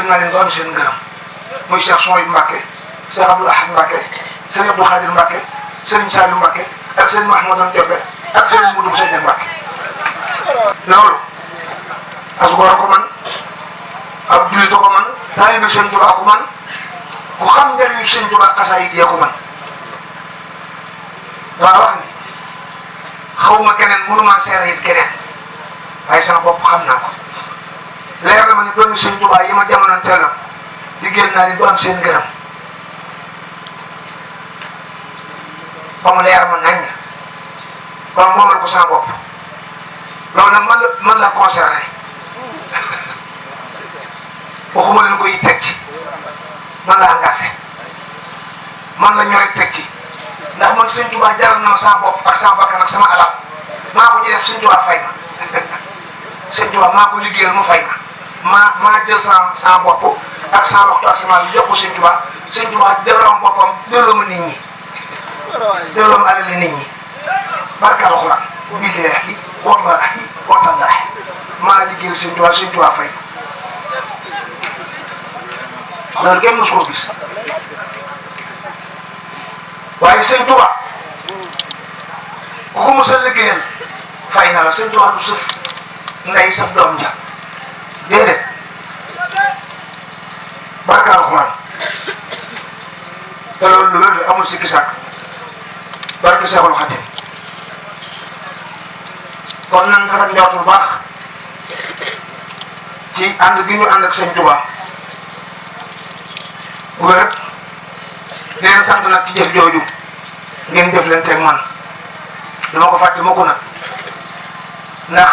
naa leen ba am seen ngërëm muy Cheikh Souhaïbou Mbacké Cheikh Abdoul Ahad Mbacké Serigne Abdou Khadir Mbacké Serigne Saliou Mbacké ak Serigne Mahmoudane Diopé ak Serigne Moudou Seye Mbacké loolu asugoro ko man ab jullit ko man taalibe Sëñ Tuubaa ko man ku xam njëriñu Sëñ Tuubaa xasaayid yee ko man daa wax ni xawma keneen mënuma seere it keneen waaye sama bopp xam naa ko leer na ma ni doomi Sëñ Tuubaa yi ma jamonoon teelam liggéey naa ni du am seen ngërëm ba mu leer ma naññ ba mu moomal ko sama bopp loolu nag man la concerné waxuma leen koy teg ci man la engagé man la ñoret teg ci ndax man Sëñ Tuubaa jaral na ma sama bopp ak sama bakkan ak sama alal maa ko ci def Sëñ Tuubaa fay ma Sëñ Tuubaa maa ko liggéeyal mu fay ma maa jël sama bopp ak sama waxtu ak sama jox ko Sëñ Tuubaa Sëñ Tuubaa delloo boppam delloo ma nit ñi delloo ma alali nit ñi barka alxuraan billaahi wallaahi wa tallaahi maa liggéeyal Sëñ Tuubaa Sëñ Tuubaa fay loolu kenn mësu ko gis waaye Sëñ Tuubaa ku ko mos a liggéeyal fay na la Sëñ Tuubaa du sëf ngay saf doom ja déedéet barka alxuraan te loolu lu wér amul sikki sàkk barke Seexul Xadim kon nan rafet njort bu baax ci ànd gi ñu ànd ak Sëñ Tuubaa wér di leen sant nag ci jëf jooju ngeen jëf leen teg man dama ko fàtte ma ko nag ndax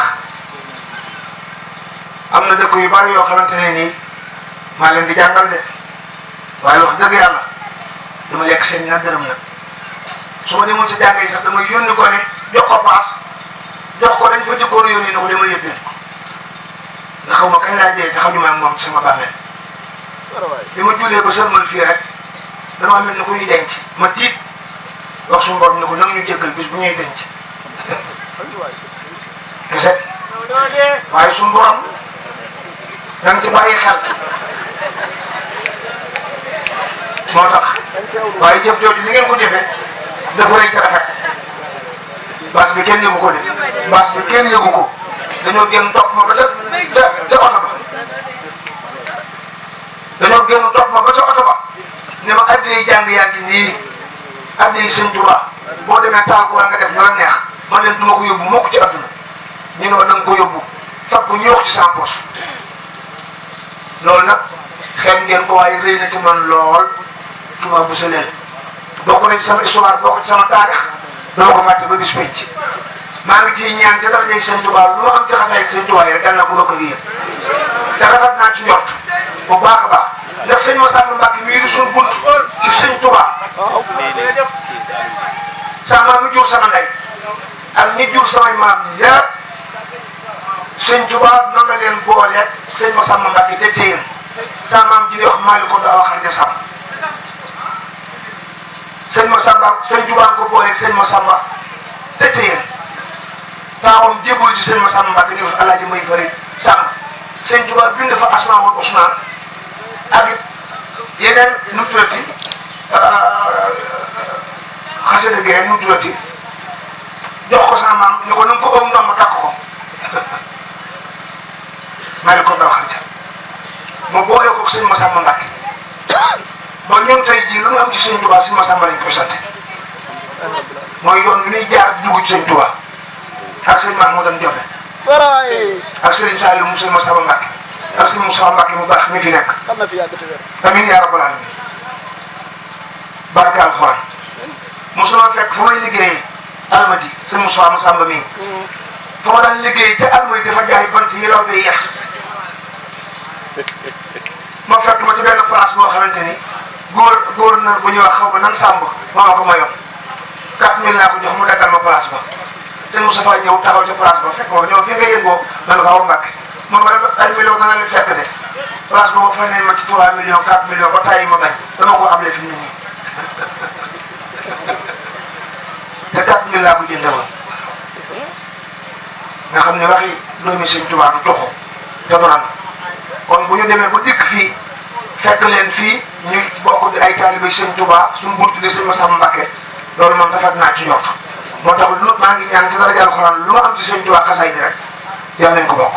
am na dëkk yu bari yoo xamante ne nii maa leen di jàngal de waaye wax dëgg yàlla dama lekk seen nag dërëm nag su ma demoon sa jànga yi sax damay yónni ko ne jox ko paas jox ko dañ fa jëkkoon yónni na ko demal yëpp leen nga xaw ma kañ laa jëlee te xaw ñu ma moom sama bàmmeel bi ma jullee ba sërmal fii rek dama mel ni ku ñuy denc ma tiit wax suñu borom ne ko nang ñu jéggal bis bu ñuy denc kese waaye suñu borom danga ci bàyyi xel moo tax waaye jëf jooju ni ngeen ko jëfee dafa rëy te rafet baas bi kenn yëgu ko de baas bi kenn yëgu ko dañoo génn topp ma ba ca oto ba dañoo génn topp ma ba ca oto ba ne ma addi jàng yaa ngi nii addi Sëñ Tuubaa boo demee taal ko wala nga def lu la neex man leen du ma ko yóbbu mukk ci adduna ñu ne ma da nga ko yóbbu fab ko ñoox ci sama poche loolu nag xeeb ngeen ko waaye rëy na ci man lool Touba bu sa leen bokk na ci sama histoire bokk ci sama taarix dama ko fàtte ba bis penc maa ngi ciy ñaan ca dara Sëñ Tuubaa lu ma am ci xasaay Sëñ Tuubaa yi rek yàlla na ko bokk ak yéen te rafet naa ci njort bu baax a baax ndax sëñ Massamba Mbacké mii di suñu bunt ci Sëñ Tuubaa sama maam mi jur sama ndey ak ñi jur samay maam yëpp Sëñ Tuubaa noonu la leen booleeg sëñ Massamba Mbacké te téyeen sama maam ji di wax maa ko daa waxal ja sam sëñ Massamba Sëñ Tuubaa ko booleeg sëñ Massamba te téyeen taawam jébul ci sëñ Massamba Mbacké ñu wax Alaaji May Farid Samb Sëñ Tuubaa bind fa Asmaawul Husnaa ak it yeneen nu mu tuddati xasida gi nu mu tuddati jox ko sama maam ne ko na nga ko ëpp ndox ma takk ko maa ngi ko daw xarit ma boole ko sëñ Massamba Mbacké ba ñun tey jii lu ñu am ci Sëñ Tuubaa sëñ Massamba lañ koy sant mooy yoon wi ñuy jaar dugg ci Sëñ Tuubaa ak sëñ Mahmoudane Diopé ak sëriñ Saliou mu sëñ Massamba Mbacké ak sëñ Moussa Mbacké mu baax mi fi nekk amiin yaa rabbal aalamiin barke alxuraan mosuma fekk fu may liggéeyee almadi sëñ Moussa Massamba mii fa ma daan liggéey ca almadi dafa jaay bant yi law bay yeex ma fekk ma ci benn place boo xamante ni gouverneur bu ñuy wax xaw ma nan sàmb maa ko mayoon 4000 laa ko jox mu daggal ma place ba te Moustapha ñëw taxaw ca place ba fekk ma ñëw fi nga yëngoo man ko aw Mbacké man ma dem ay millions dana leen fekk de place boobu fay nañ ma ci 3 millions 4 millions ba tàyyi ma bañ dama ko ablee fi mu ne nii te 4000 laa ko jëndee woon nga xam ne waxi doomi Sëñ Tuubaa du joxo te du ran kon bu bu ñu demee ba dikk fii fekk leen fii ñu bokk di ay taalibe sëñ Touba suñu buntu di sëñ Massamba Mbacké loolu moom rafet naa ci ñort moo tax lu maa ngi ñaan ci daraja alxuraan lu ma am ci sëñ Touba xasaay di rek yàlla nañ ko bokk